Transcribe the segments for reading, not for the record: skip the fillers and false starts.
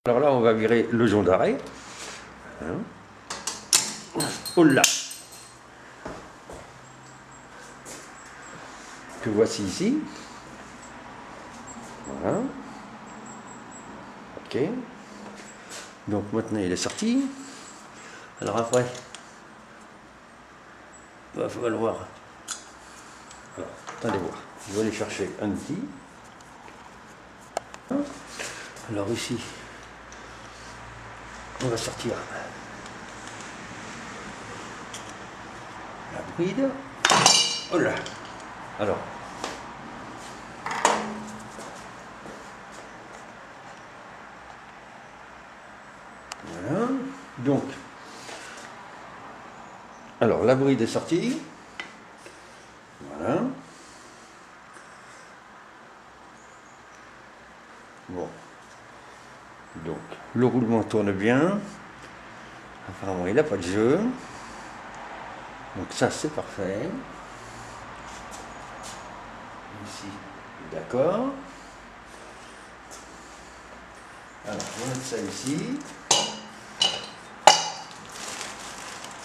Alors là, on va virer le joint d'arrêt. Hein. Oh là! Que voici ici. Voilà. Ok. Donc maintenant il est sorti. Alors après, il va falloir. Alors, attendez voir. Je vais aller chercher un outil. Alors ici, on va sortir la bride. Oh là! Alors. Voilà. Donc. Alors la bride est sortie. Voilà. Bon. Donc le roulement tourne bien. Apparemment il n'a pas de jeu. Donc ça c'est parfait. Ici, d'accord. Alors je vais mettre ça ici.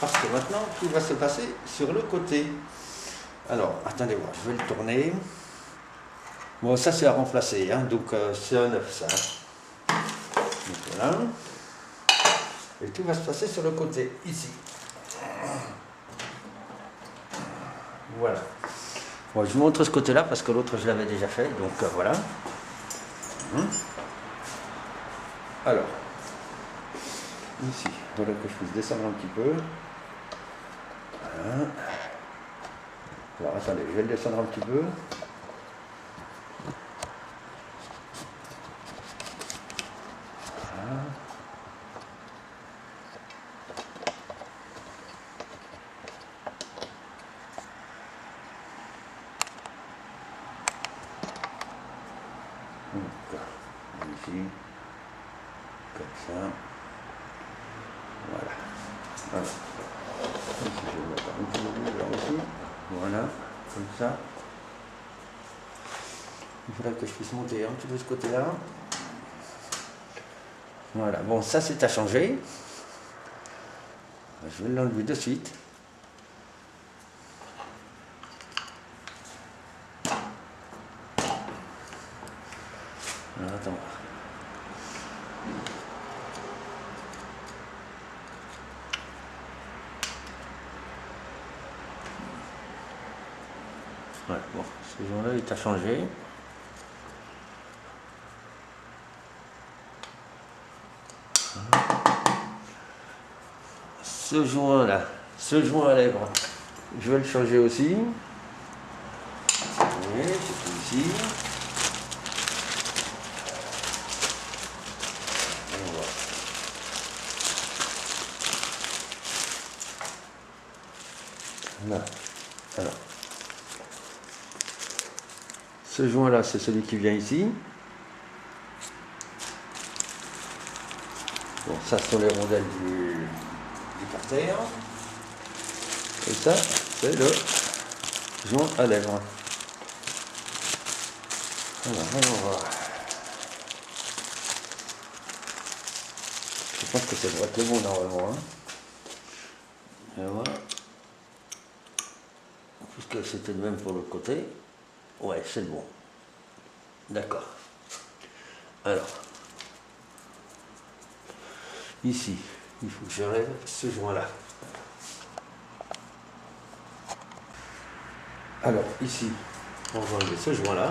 Parce que maintenant tout va se passer sur le côté. Alors attendez voir, je vais le tourner. Bon ça c'est à remplacer, hein, donc c'est un neuf ça. Donc voilà. Et tout va se passer sur le côté, ici. Voilà. Bon, je vous montre ce côté-là parce que l'autre je l'avais déjà fait, donc voilà. Alors, ici, il faudrait que je puisse descendre un petit peu. Voilà. Alors attendez, je vais le descendre un petit peu. Voilà. Donc, ici, comme ça. Voilà. Voilà. Ici, je vais mettre un petit peu là aussi. Voilà, comme ça. Il faudrait que je puisse monter un petit peu de ce côté-là. Voilà, bon, ça c'est à changer. Je vais l'enlever de suite. Alors, attends. Ouais, bon, ce joint-là il est à changer. Ce joint-là, ce joint à lèvres, je vais le changer aussi. Oui, c'est ici. Voilà. Alors, ce joint-là, c'est celui qui vient ici. Bon, ça, ce sont les rondelles du carter. Et ça, c'est le joint à lèvres. Alors, on va. Je pense que ça devrait être le bon normalement. Hein. Et voilà. Puisque c'était le même pour l'autre côté. Ouais, c'est le bon. D'accord. Alors, ici, il faut que j'enlève ce joint-là. Alors, ici, on va enlever ce joint-là.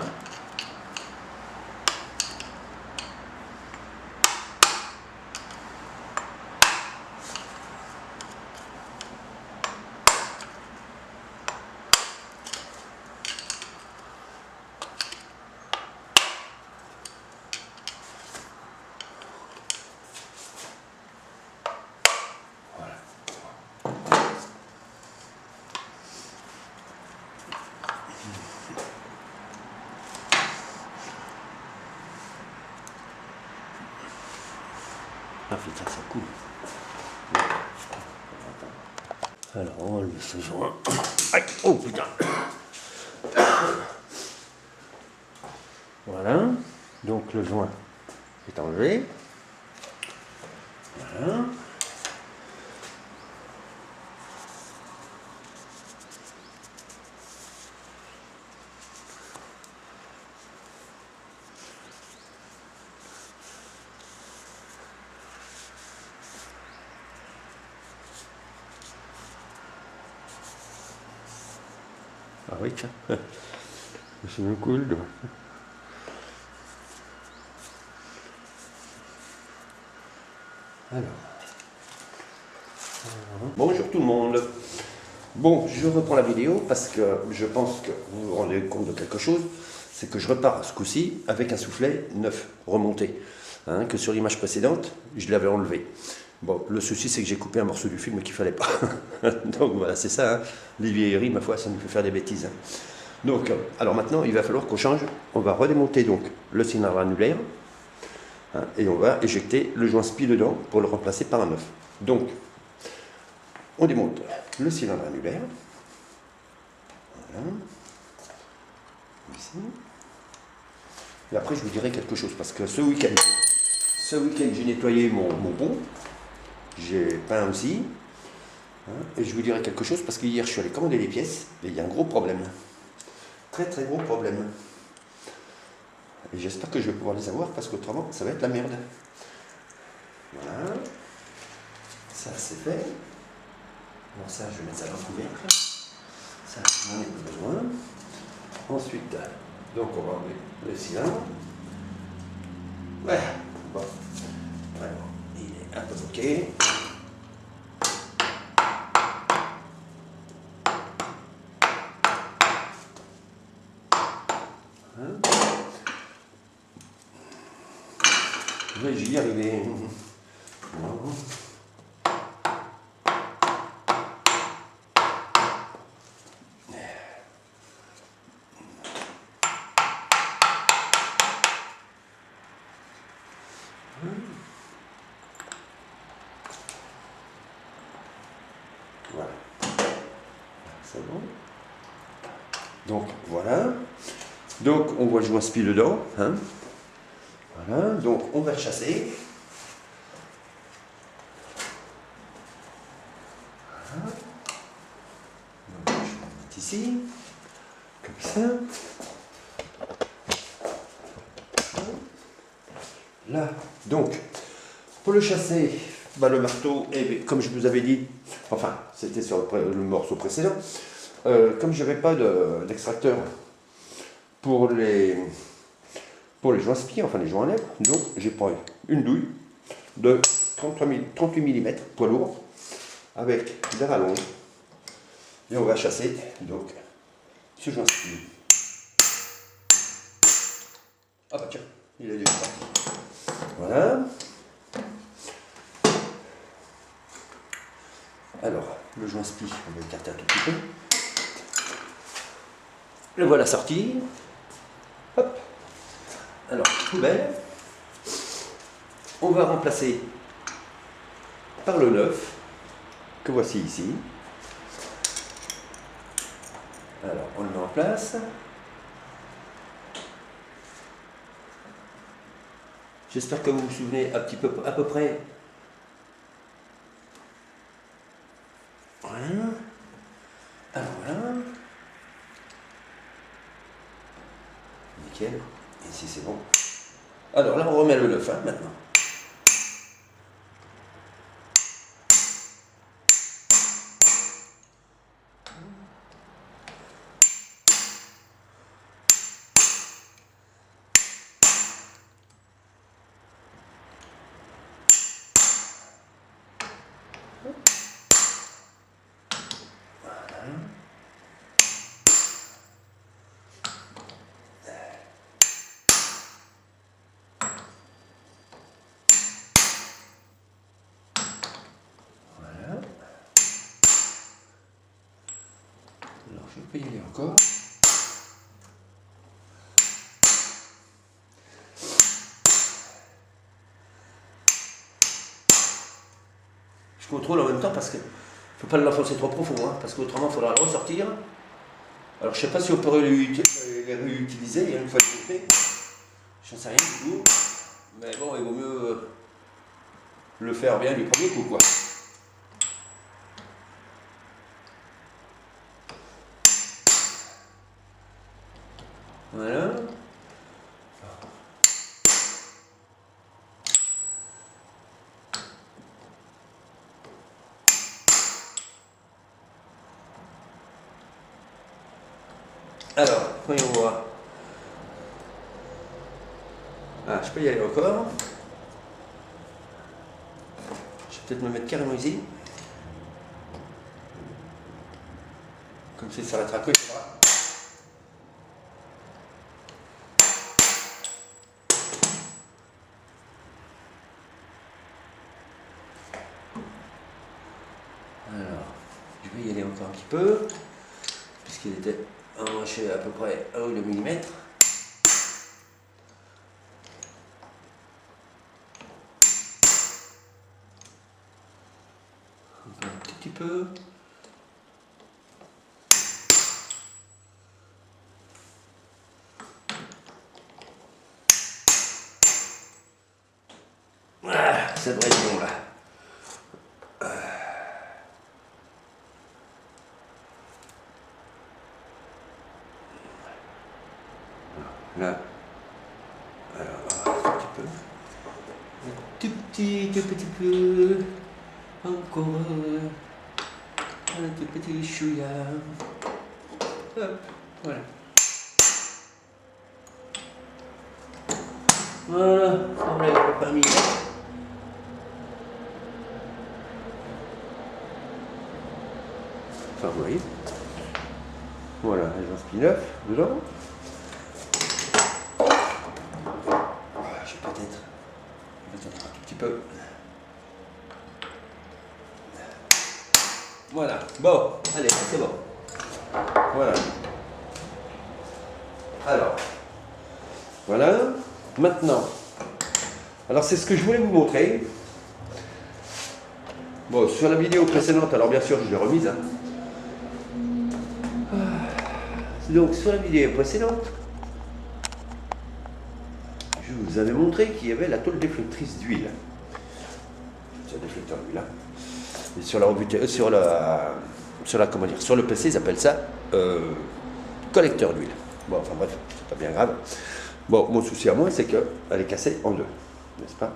Ah putain, ça coule. Alors, on enlève ce joint. Aïe, oh putain. Voilà. Donc le joint est enlevé. Voilà. Ah oui, tiens. C'est bien cool. Alors. Bonjour tout le monde. Bon, je reprends la vidéo parce que je pense que vous vous rendez compte de quelque chose. C'est que je repars ce coup-ci avec un soufflet neuf, remonté. Hein, que sur l'image précédente, je l'avais enlevé. Bon, le souci c'est que j'ai coupé un morceau du film qu'il ne fallait pas. Donc voilà, c'est ça. Hein. Les vieilleries, ma foi, ça nous fait faire des bêtises. Hein. Donc, alors maintenant, il va falloir qu'on change. On va redémonter donc le cylindre annulaire. Hein, et on va éjecter le joint spi dedans pour le remplacer par un neuf. Donc, on démonte le cylindre annulaire. Voilà. Ici. Et après, je vous dirai quelque chose, parce que ce week-end, j'ai nettoyé mon pont. J'ai peint aussi. Hein, et je vous dirai quelque chose, parce que hier, je suis allé commander les pièces, et il y a un gros problème. Très très gros problème. Et j'espère que je vais pouvoir les avoir, parce qu'autrement, ça va être la merde. Voilà. Ça, c'est fait. Bon, ça, je vais mettre ça dans le couvercle. Ça, j'en ai pas besoin. Ensuite, donc, on va enlever le cylindre. Ouais, bon. Alors, il est un peu bloqué. Hein, je vais y arriver. Bon. Voilà. C'est bon. Donc, voilà. Donc, on voit le joint spi dedans. Hein. Voilà. Donc, on va le chasser. Voilà. Donc, je vais le mettre ici. Comme ça. Là. Donc, pour le chasser, bah, le marteau, comme je vous avais dit, enfin, c'était sur le morceau précédent, comme je n'avais pas d'extracteur pour les joints spi, enfin les joints à lèvres, donc j'ai pris une douille de 38 mm, poids lourd, avec des rallonges, et on va chasser donc ce joint spi. Ah bah tiens, il est déjà parti. Voilà. Alors, le joint spi, on va écarter un tout petit peu. Le voilà sorti. Hop. Alors, poubelle. On va remplacer par le neuf, que voici ici. Alors, on le met en place. J'espère que vous vous souvenez un petit peu, à peu près. Voilà. Alors voilà. Nickel. Ici c'est bon. Alors là on remet le neuf hein, maintenant. Je peux y aller encore. Je contrôle en même temps parce qu'il ne faut pas l'enfoncer trop profond, hein, parce qu'autrement il faudra le ressortir. Alors je ne sais pas si on pourrait les réutiliser une fois de côté. J'en sais rien du tout. Mais bon, il vaut mieux le faire bien du premier coup, quoi. Voilà. Alors, voyons voir. Ah, je peux y aller encore. Je vais peut-être me mettre carrément ici. Comme ça, il s'arrêtera que. Alors, je vais y aller encore un petit peu, puisqu'il était enroché à peu près à 1 mm. Encore un tout petit peu. Voilà, ça devrait être bon là. Là, alors, un petit peu, tout petit peu, encore un tout petit chouïa. Hop, voilà. Voilà, on lève pas mis. Enfin, vous voyez. Voilà, les inspi neufs dedans. Je vais peut-être un tout petit peu. Voilà, bon, allez, c'est bon. Voilà. Alors, voilà. Maintenant, alors c'est ce que je voulais vous montrer. Bon, sur la vidéo précédente, alors bien sûr, je l'ai remise. Hein. Donc, sur la vidéo précédente, je vous avais montré qu'il y avait la tôle déflectrice d'huile. C'est un déflecteur d'huile. Hein. Et sur la comment dire, sur le PC, ils appellent ça collecteur d'huile. Bon, enfin bref, c'est pas bien grave. Bon, mon souci à moi, c'est qu'elle est cassée en deux, n'est-ce pas?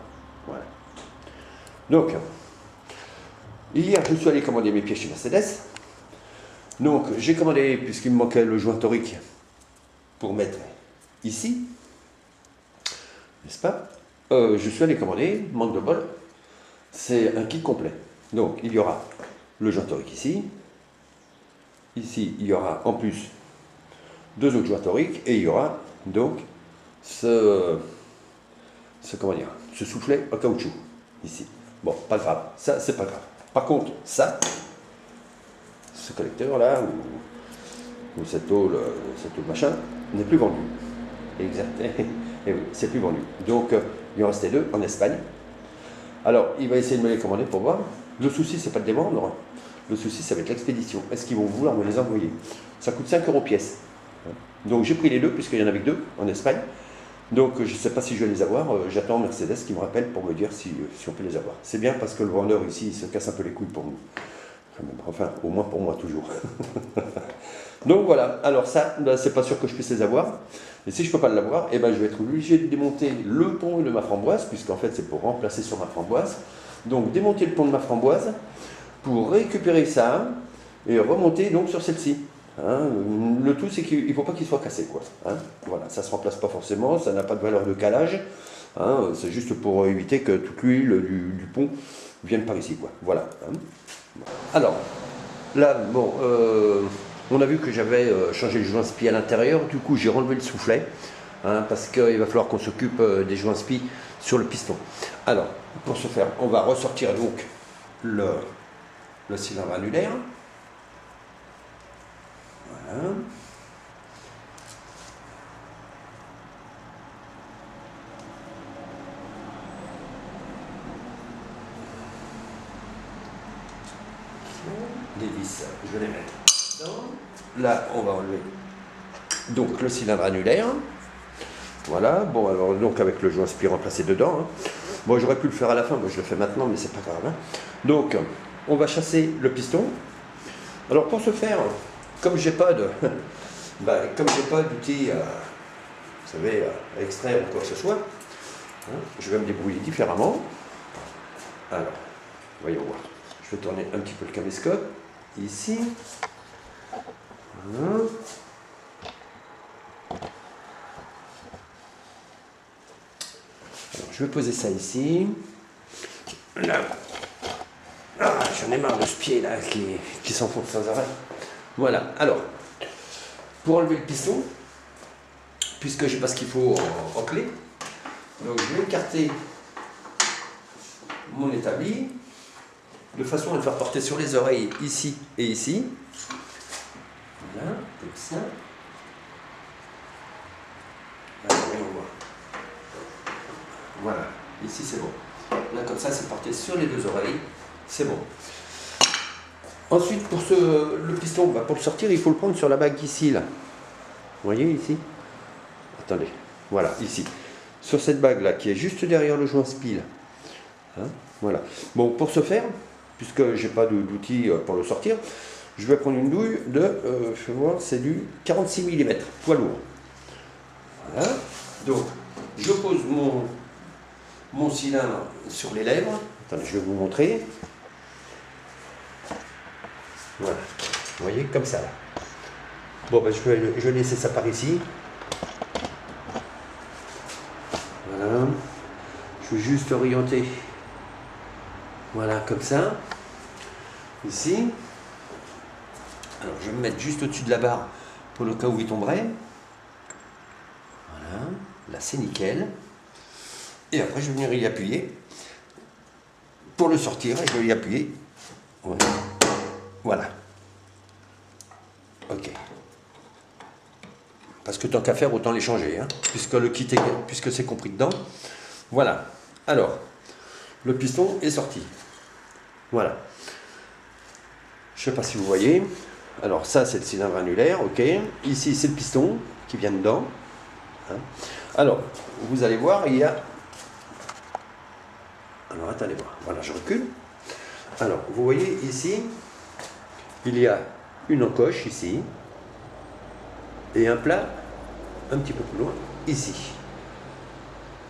Voilà. Donc, hier, je suis allé commander mes pièces chez Mercedes. Donc, j'ai commandé, puisqu'il me manquait le joint torique pour mettre ici, n'est-ce pas? Je suis allé commander, manque de bol, c'est un kit complet. Donc, il y aura le joint torique ici. Ici, il y aura en plus 2 autres joints toriques et il y aura donc ce soufflet en caoutchouc ici. Bon, pas grave, ça c'est pas grave. Par contre, ça, ce collecteur là, ou cette tôle machin, n'est plus vendu. Exact. Et oui, c'est plus vendu. Donc, il en restait 2 en Espagne. Alors, il va essayer de me les commander pour voir. Le souci, c'est pas de les vendre. Le souci, ça va être l'expédition. Est-ce qu'ils vont vouloir me les envoyer? Ça coûte 5 € pièce. Donc, j'ai pris les 2, puisqu'il y en avait que 2 en Espagne. Donc, je ne sais pas si je vais les avoir. J'attends Mercedes qui me rappelle pour me dire si on peut les avoir. C'est bien parce que le vendeur ici, il se casse un peu les couilles pour nous. Enfin, au moins pour moi, toujours. Donc, voilà. Alors, ça, ben, c'est pas sûr que je puisse les avoir. Et si je ne peux pas l'avoir, eh ben, je vais être obligé de démonter le pont de ma framboise, puisqu'en fait, c'est pour remplacer sur ma framboise. Donc, démonter le pont de ma framboise pour récupérer ça et remonter donc sur celle-ci. Hein, le tout, c'est qu'il ne faut pas qu'il soit cassé, quoi. Hein, voilà, ça ne se remplace pas forcément, ça n'a pas de valeur de calage. Hein, c'est juste pour éviter que toute l'huile du pont vienne par ici, quoi. Voilà. Hein. Alors, là, bon, on a vu que j'avais changé le joint spi à l'intérieur. Du coup, j'ai relevé le soufflet, hein, parce qu'il va falloir qu'on s'occupe des joints spi sur le piston. Alors, pour ce faire, on va ressortir donc le cylindre annulaire. Voilà. Les vis, je vais les mettre dedans. Là, on va enlever donc le cylindre annulaire. Voilà, bon alors donc avec le joint spi remplacé dedans. Hein. Bon, j'aurais pu le faire à la fin, moi je le fais maintenant, mais c'est pas grave. Hein. Donc, on va chasser le piston. Alors pour ce faire, comme j'ai pas de, comme j'ai pas d'outil, vous savez, à extraire ou quoi que ce soit, hein, je vais me débrouiller différemment. Alors, voyons voir. Je vais tourner un petit peu le caméscope ici. Voilà. Alors, je vais poser ça ici. Là. Ah, j'en ai marre de ce pied là qui s'enfonce sans arrêt. Voilà, alors, pour enlever le piston, puisque j'ai pas ce qu'il faut en clé, donc je vais écarter mon établi de façon à le faire porter sur les oreilles ici et ici. Voilà, comme ça. Alors, voyons voir. Voilà, ici c'est bon. Là, comme ça, c'est porté sur les deux oreilles. C'est bon. Ensuite, pour le piston, pour le sortir, il faut le prendre sur la bague ici, là. Vous voyez ici? Attendez, voilà, ici. Sur cette bague-là, qui est juste derrière le joint SPI, là. Hein, voilà. Bon, pour ce faire, puisque j'ai pas d'outil pour le sortir, je vais prendre une douille de, je vais voir, c'est du 46 mm, poids lourd. Voilà. Donc, je pose mon cylindre sur les lèvres. Attendez, je vais vous montrer. Voilà. Vous voyez, comme ça, là. Bon, je vais laisser ça par ici. Voilà. Je vais juste orienter. Voilà, comme ça. Ici. Alors, je vais me mettre juste au-dessus de la barre pour le cas où il tomberait. Voilà. Là, c'est nickel. Et après, je vais venir y appuyer. Pour le sortir, je vais y appuyer. Voilà. Voilà. Ok. Parce que tant qu'à faire, autant les changer, hein, puisque le kit est, puisque c'est compris dedans. Voilà. Alors, le piston est sorti. Voilà. Je ne sais pas si vous voyez. Alors ça, c'est le cylindre annulaire, ok. Ici, c'est le piston qui vient dedans. Hein. Alors, vous allez voir, il y a... Alors, attendez voir. Voilà, je recule. Alors, vous voyez ici, il y a une encoche ici et un plat un petit peu plus loin ici.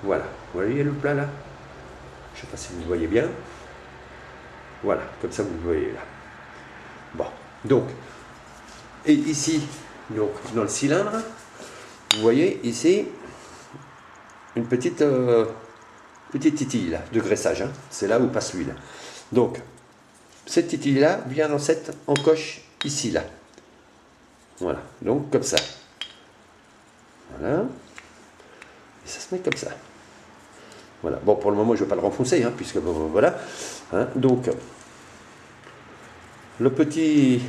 Voilà. Vous voyez le plat là? Je ne sais pas si vous le voyez bien. Voilà, comme ça vous le voyez là. Bon, donc, et ici, donc, dans le cylindre, vous voyez ici une petite titille là, de graissage. Hein. C'est là où passe l'huile. Donc, cette titille là vient dans cette encoche ici là. Voilà, donc comme ça. Voilà. Et ça se met comme ça. Voilà. Bon, pour le moment, je ne vais pas le renfoncer, hein, puisque bon, voilà. Hein, donc, le petit...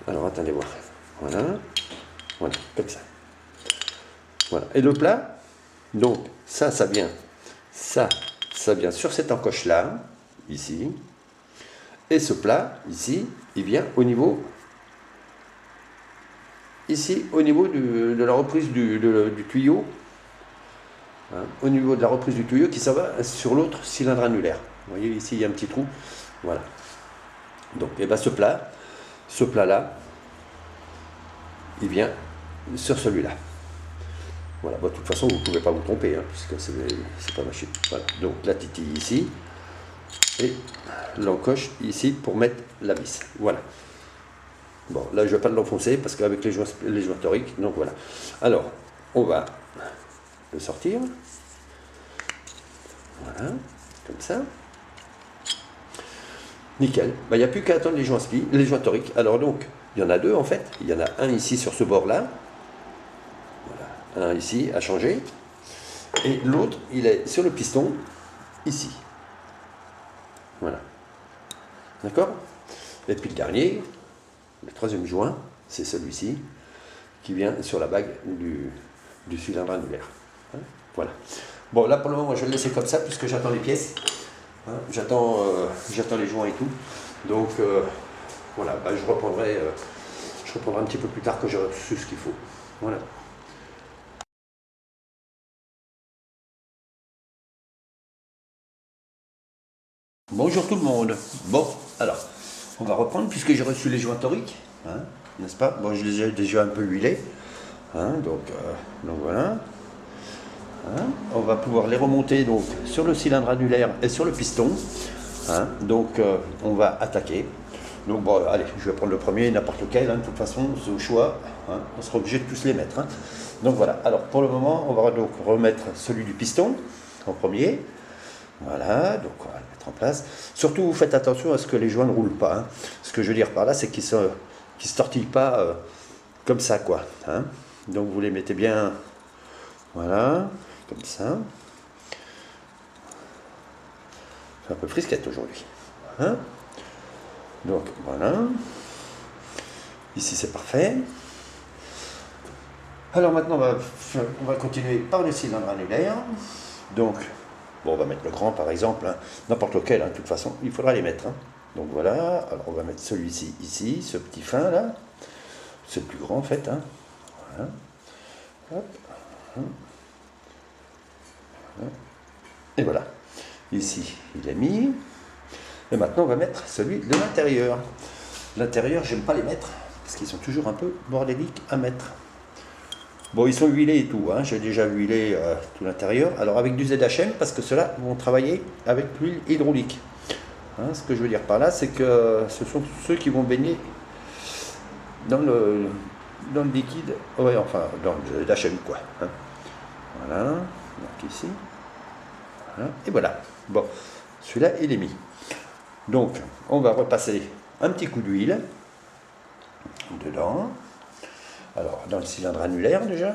Alors, attendez voir. Voilà. Voilà, comme ça. Voilà. Et le plat, donc, ça vient. Ça vient sur cette encoche-là, ici. Et ce plat, ici, il vient au niveau... Ici, au niveau de la reprise du tuyau. Hein, au niveau de la reprise du tuyau qui s'en va sur l'autre cylindre annulaire. Vous voyez ici il y a un petit trou. Voilà. Donc et ben ce plat là, il vient sur celui-là. Voilà. Bon, de toute façon vous ne pouvez pas vous tromper, hein, puisque c'est pas machine. Voilà. Donc la titille ici et l'encoche ici pour mettre la vis. Voilà. Bon, là je ne vais pas l'enfoncer parce qu'avec les joints toriques, donc voilà. Alors, on va le sortir. Voilà, comme ça. Nickel. Il n'y a plus qu'à attendre les joints toriques. Alors donc, il y en a deux en fait. Il y en a un ici sur ce bord-là. Voilà, un ici à changer. Et l'autre, il est sur le piston, ici. Voilà. D'accord? Et puis le dernier, le troisième joint, c'est celui-ci, qui vient sur la bague du cylindre annulaire. Hein, voilà. Bon, là pour le moment, je vais le laisser comme ça, puisque j'attends les pièces. Hein, j'attends les joints et tout. Donc, voilà, je reprendrai un petit peu plus tard que j'aurai reçu ce qu'il faut. Voilà. Bonjour tout le monde. Bon, alors, on va reprendre puisque j'ai reçu les joints toriques, hein, n'est-ce pas? Bon, je les ai déjà un peu huilés, hein, donc voilà. Hein, on va pouvoir les remonter donc sur le cylindre annulaire et sur le piston. Hein, donc on va attaquer. Donc bon, allez, je vais prendre le premier, n'importe lequel, hein, de toute façon, c'est au choix, hein, on sera obligé de tous les mettre. Hein. Donc voilà, alors pour le moment, on va donc remettre celui du piston en premier. Voilà, donc on va le mettre en place. Surtout, vous faites attention à ce que les joints ne roulent pas. Hein. Ce que je veux dire par là, c'est qu'ils ne se tortillent pas comme ça, quoi. Hein. Donc vous les mettez bien, voilà, comme ça. C'est un peu frisquette aujourd'hui. Hein. Donc voilà. Ici c'est parfait. Alors maintenant on va continuer par le cylindre annulaire. Donc bon, on va mettre le grand par exemple, hein, n'importe lequel, hein, de toute façon, il faudra les mettre. Hein. Donc voilà, alors on va mettre celui-ci ici, ce petit fin là. C'est le plus grand en fait. Hein. Voilà. Hop. Et voilà. Ici il est mis. Et maintenant on va mettre celui de l'intérieur. L'intérieur, j'aime pas les mettre parce qu'ils sont toujours un peu bordéliques à mettre. Bon, ils sont huilés et tout, hein. J'ai déjà huilé tout l'intérieur. Alors avec du ZHM, parce que ceux-là vont travailler avec l'huile hydraulique. Hein, ce que je veux dire par là, c'est que ce sont ceux qui vont baigner dans le liquide, ouais, enfin dans le ZHM quoi. Hein. Voilà, donc ici. Voilà, et voilà. Bon, celui-là, il est mis. Donc, on va repasser un petit coup d'huile dedans. Alors, dans le cylindre annulaire déjà.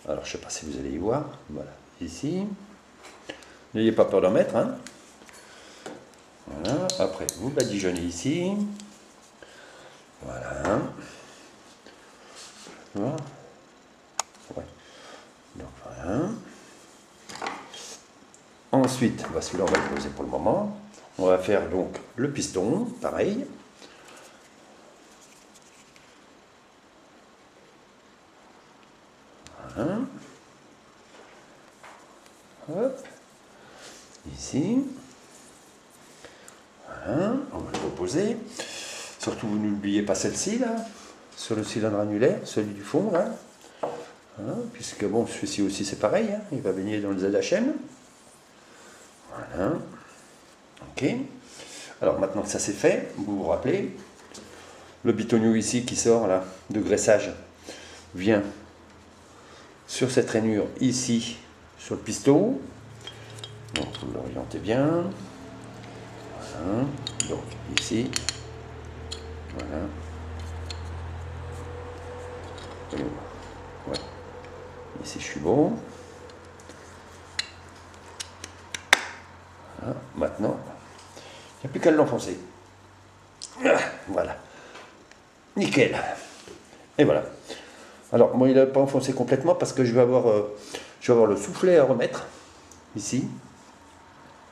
Alors, je ne sais pas si vous allez y voir. Voilà, ici. N'ayez pas peur d'en mettre. Hein. Voilà, après, vous badigeonnez ici. Voilà. Voilà. Ouais. Donc, voilà. Ensuite, bah celui-là, on va le poser pour le moment. On va faire donc le piston, pareil. Voilà. Hop. Ici. Voilà. On va le reposer. Surtout, vous n'oubliez pas celle-ci, là, sur le cylindre annulaire, celui du fond, là. Voilà. Puisque, bon, celui-ci aussi, c'est pareil. Hein. Il va baigner dans le ZHM. Voilà. Ok. Alors maintenant que ça c'est fait, vous vous rappelez, le bitonio ici qui sort là, de graissage, vient sur cette rainure ici, sur le piston. Donc vous l'orientez bien. Voilà. Donc ici. Voilà. Ouais. Ici je suis bon. Voilà. Maintenant, il n'y a plus qu'à l'enfoncer. Voilà. Nickel. Et voilà. Alors, moi, il n'a pas enfoncé complètement parce que je vais avoir le soufflet à remettre. Ici.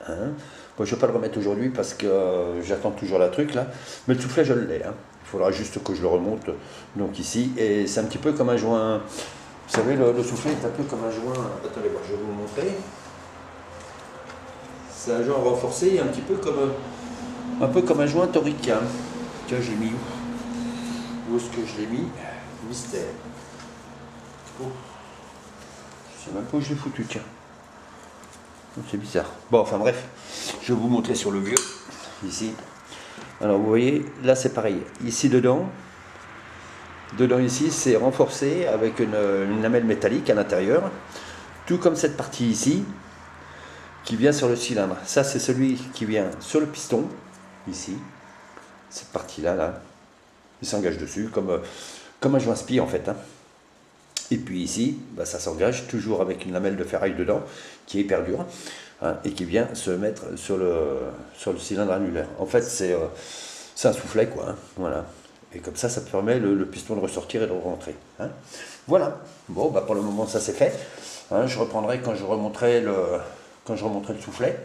Hein. Bon, je ne vais pas le remettre aujourd'hui parce que j'attends toujours la truc là. Mais le soufflet, je l'ai. Hein. Il faudra juste que je le remonte. Donc ici. Et c'est un petit peu comme un joint. Vous savez, le soufflet est un peu comme un joint. Attendez, je vais vous le montrer. C'est un joint renforcé, un petit peu comme un joint torique. Hein. Tiens, j'ai mis où est-ce que je l'ai mis? Mystère. Oh. Je sais même pas où je l'ai foutu, tiens. C'est bizarre. Bon, enfin bref, je vais vous montrer sur le vieux, ici. Alors vous voyez, là c'est pareil. Ici dedans ici, c'est renforcé avec une lamelle métallique à l'intérieur. Tout comme cette partie ici, qui vient sur le cylindre. Ça, c'est celui qui vient sur le piston, ici. Cette partie-là, là. Il s'engage dessus, comme un joint spi, en fait. Hein. Et puis ici, bah, ça s'engage toujours avec une lamelle de ferraille dedans, qui est hyper dure, hein, et qui vient se mettre sur le cylindre annulaire. En fait, c'est un soufflet, quoi. Hein, voilà. Et comme ça permet le piston de ressortir et de rentrer. Hein. Voilà. Bon, bah, pour le moment, ça c'est fait. Hein, je reprendrai quand je remonterai le soufflet.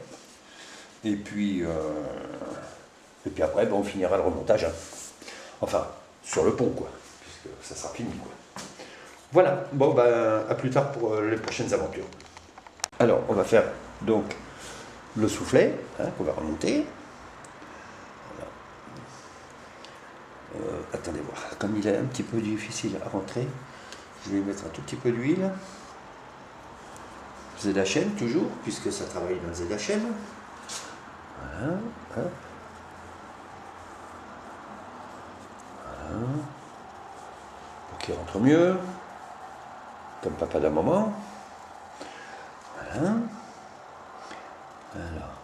Et puis après, ben, on finira le remontage. Hein. Enfin, sur le pont, quoi. Puisque ça sera fini, quoi. Voilà. Bon, ben, à plus tard pour les prochaines aventures. Alors, on va faire donc le soufflet qu'on va remonter. Attendez voir, comme il est un petit peu difficile à rentrer, je vais mettre un tout petit peu d'huile. ZHM toujours, puisque ça travaille dans le ZHM. Voilà, hop. Voilà. Pour qu'il rentre mieux, comme papa d'un moment. Voilà. Alors.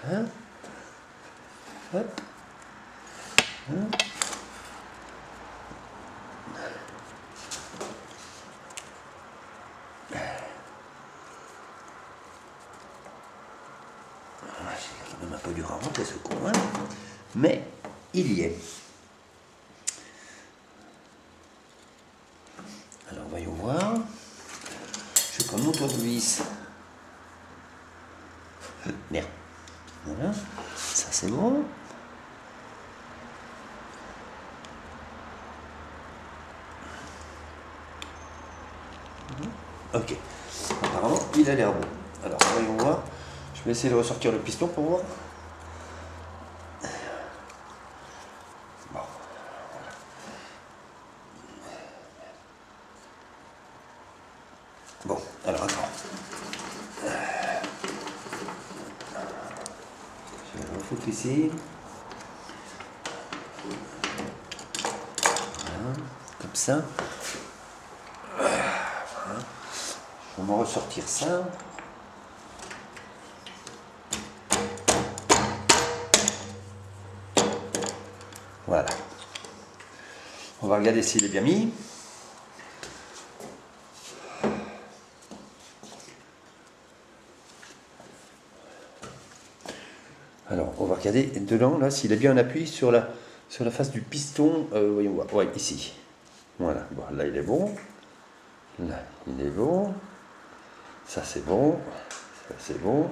Voilà. Hop. Hop. C'est quand même un peu dur à rentrer ce con, hein, mais il y est. Alors voyons voir. Je vais prendre mon tournevis. Merde. Voilà, ça c'est bon. Ok. Apparemment, il a l'air bon. Alors voyons voir. Je vais essayer de ressortir le piston pour voir. Bon. Bon, alors attends. Je vais le foutre ici. Voilà, comme ça. Voilà. Je vais m'en ressortir ça. Voilà. On va regarder s'il est bien mis. Alors, on va regarder dedans, là, s'il a bien un appui sur la face du piston. Voyons voir. Ouais, ici. Voilà. Bon, là, il est bon. Là, il est bon. Ça, c'est bon. Ça, c'est bon.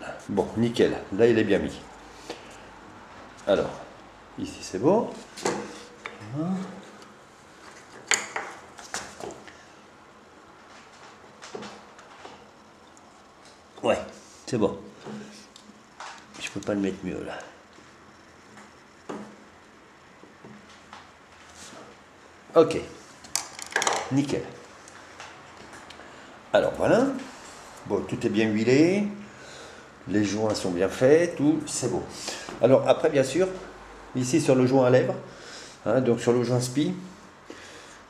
Là. Bon, nickel. Là, il est bien mis. Alors, ici, c'est bon. Ouais, c'est bon. Je peux pas le mettre mieux là. Ok, nickel. Alors voilà, bon, tout est bien huilé, les joints sont bien faits, tout, c'est beau. Alors après, bien sûr, ici sur le joint à lèvres, donc sur le joint SPI,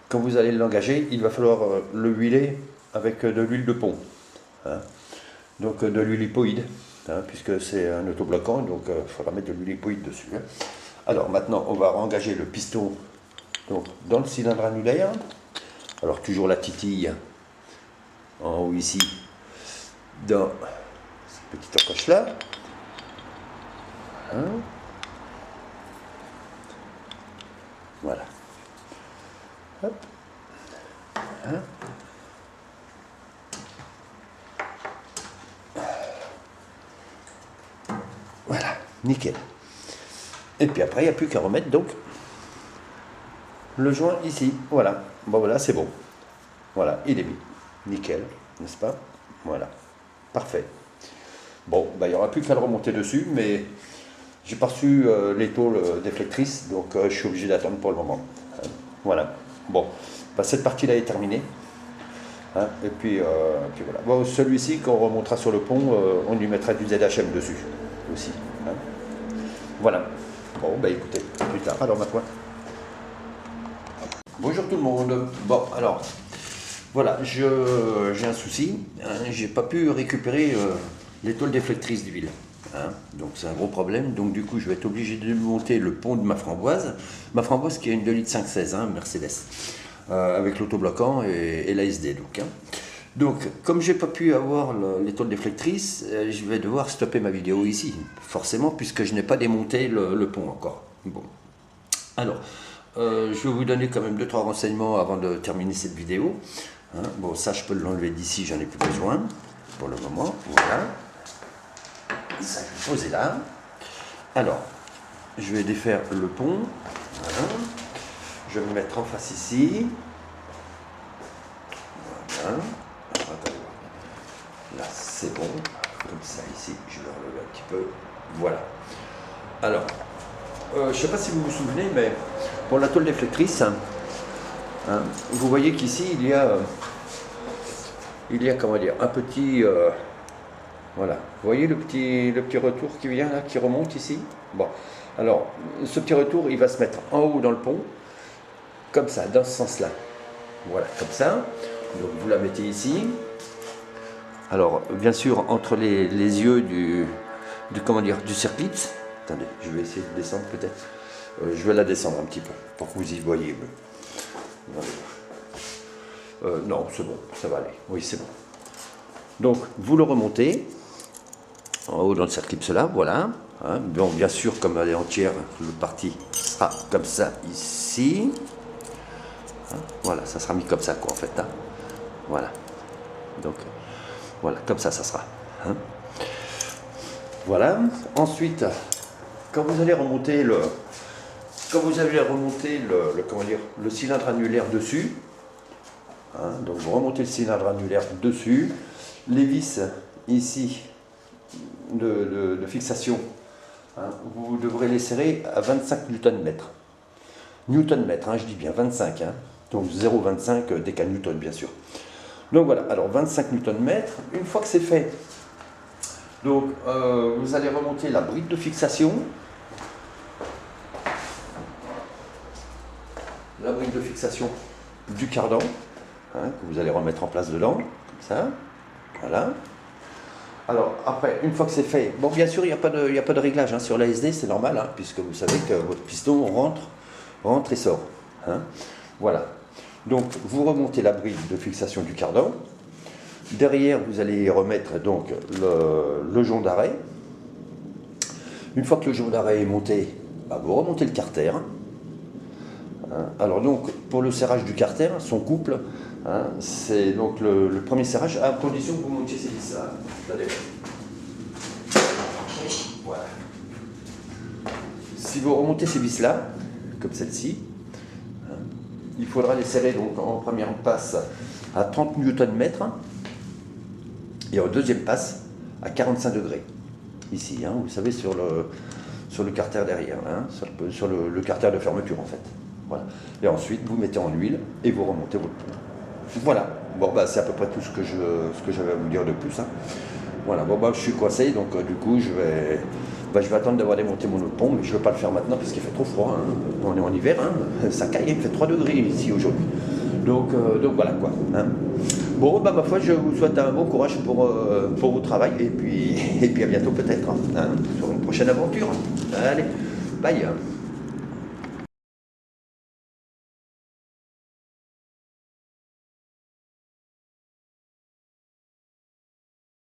quand vous allez l'engager, il va falloir le huiler avec de l'huile de pont, donc de l'huile lipoïde, puisque c'est un autobloquant, donc il faudra mettre de l'huile lipoïde dessus. Alors maintenant, on va engager le piston donc, dans le cylindre annulaire. Alors toujours la titille en haut ici, dans cette petite encoche là. Voilà. Hop. Voilà, nickel. Et puis après, il n'y a plus qu'à remettre donc le joint ici. Voilà. Bon voilà, c'est bon. Voilà, il est mis. Nickel, n'est-ce pas? Voilà. Parfait. Bon, bah, il n'y aura plus qu'à le remonter dessus, mais j'ai pas reçu les tôles déflectrices, donc je suis obligé d'attendre pour le moment. Voilà. Bon, bah, cette partie-là est terminée. Et puis voilà. Bon, celui-ci, quand on remontera sur le pont, on lui mettra du ZHM dessus aussi. Voilà. Bon, bah écoutez, plus tard. Alors maintenant. Bonjour tout le monde. Bon, alors, voilà, j'ai un souci. J'ai pas pu récupérer les tôles déflectrices d'huile. Donc c'est un gros problème. Donc du coup, je vais être obligé de monter le pont de ma framboise. Ma framboise qui est une 2 litres 516, Mercedes, avec l'autobloquant et l'ASD. Donc, comme j'ai pas pu avoir les tôles déflectrices, je vais devoir stopper ma vidéo ici, forcément, puisque je n'ai pas démonté le pont encore. Bon, alors. Je vais vous donner quand même 2-3 renseignements avant de terminer cette vidéo. Bon, ça je peux l'enlever d'ici, j'en ai plus besoin pour le moment. Voilà. Ça, je vais poser là. Alors, je vais défaire le pont. Voilà. Je vais me mettre en face ici. Hein. Alors, attendez voir. Là, c'est bon. Comme ça, ici, je vais relever un petit peu. Voilà. Alors, je ne sais pas si vous vous souvenez, mais pour la tôle déflectrice, hein, vous voyez qu'ici, il y a, comment dire, un petit... voilà. Vous voyez le petit retour qui vient là, qui remonte ici? Bon. Alors, ce petit retour, il va se mettre en haut dans le pont, comme ça, dans ce sens-là. Voilà, comme ça. Donc, vous la mettez ici. Alors, bien sûr, entre les yeux du circlipse. Attendez, je vais essayer de descendre peut-être. Je vais la descendre un petit peu, pour que vous y voyez. Non, c'est bon, ça va aller. Oui, c'est bon. Donc, vous le remontez, en haut dans le circlipse là, voilà. Hein. Bon, bien sûr, comme elle est entière, le parti sera comme ça, ici. Hein. Voilà, ça sera mis comme ça, quoi, en fait. Hein. Voilà. Donc... voilà, comme ça, ça sera. Hein. Voilà. Ensuite, quand vous allez remonter le cylindre annulaire dessus, hein, donc vous remontez le cylindre annulaire dessus, les vis ici de fixation, hein, vous devrez les serrer à 25 Nm. Newton-mètre, hein, je dis bien 25, hein, donc 0,25 décanewton, bien sûr. Donc voilà, alors 25 Nm, une fois que c'est fait, donc vous allez remonter la bride de fixation. La bride de fixation du cardan, hein, que vous allez remettre en place dedans, comme ça, voilà. Alors après, une fois que c'est fait, bon bien sûr il n'y a pas de réglage hein, sur l'ASD, c'est normal, hein, puisque vous savez que votre piston rentre et sort. Hein, voilà. Donc vous remontez la bride de fixation du cardan. Derrière vous allez remettre donc le jonc d'arrêt. Une fois que le jonc d'arrêt est monté, bah, vous remontez le carter. Hein. Alors donc pour le serrage du carter, son couple, hein, c'est donc le premier serrage à condition que vous montiez ces vis là. Voilà. Si vous remontez ces vis là, comme celle-ci, il faudra les serrer donc en première passe à 30 Nm et en deuxième passe à 45 degrés. Ici, hein, vous savez, sur le carter derrière, hein, sur le carter de fermeture en fait. Voilà. Et ensuite, vous mettez en huile et vous remontez votre pont. Voilà. Bon, bah, c'est à peu près tout ce que j'avais à vous dire de plus. Hein. Voilà. Bon, bah, je suis coincé, donc du coup, je vais attendre d'avoir démonté mon autre pont, mais je ne veux pas le faire maintenant parce qu'il fait trop froid. Hein. On est en hiver, hein. Ça caille, il fait 3 degrés ici aujourd'hui. Donc voilà quoi. Hein. Bon, bah, ma foi, je vous souhaite un bon courage pour votre travail et puis à bientôt peut-être. Hein, sur une prochaine aventure. Allez, bye.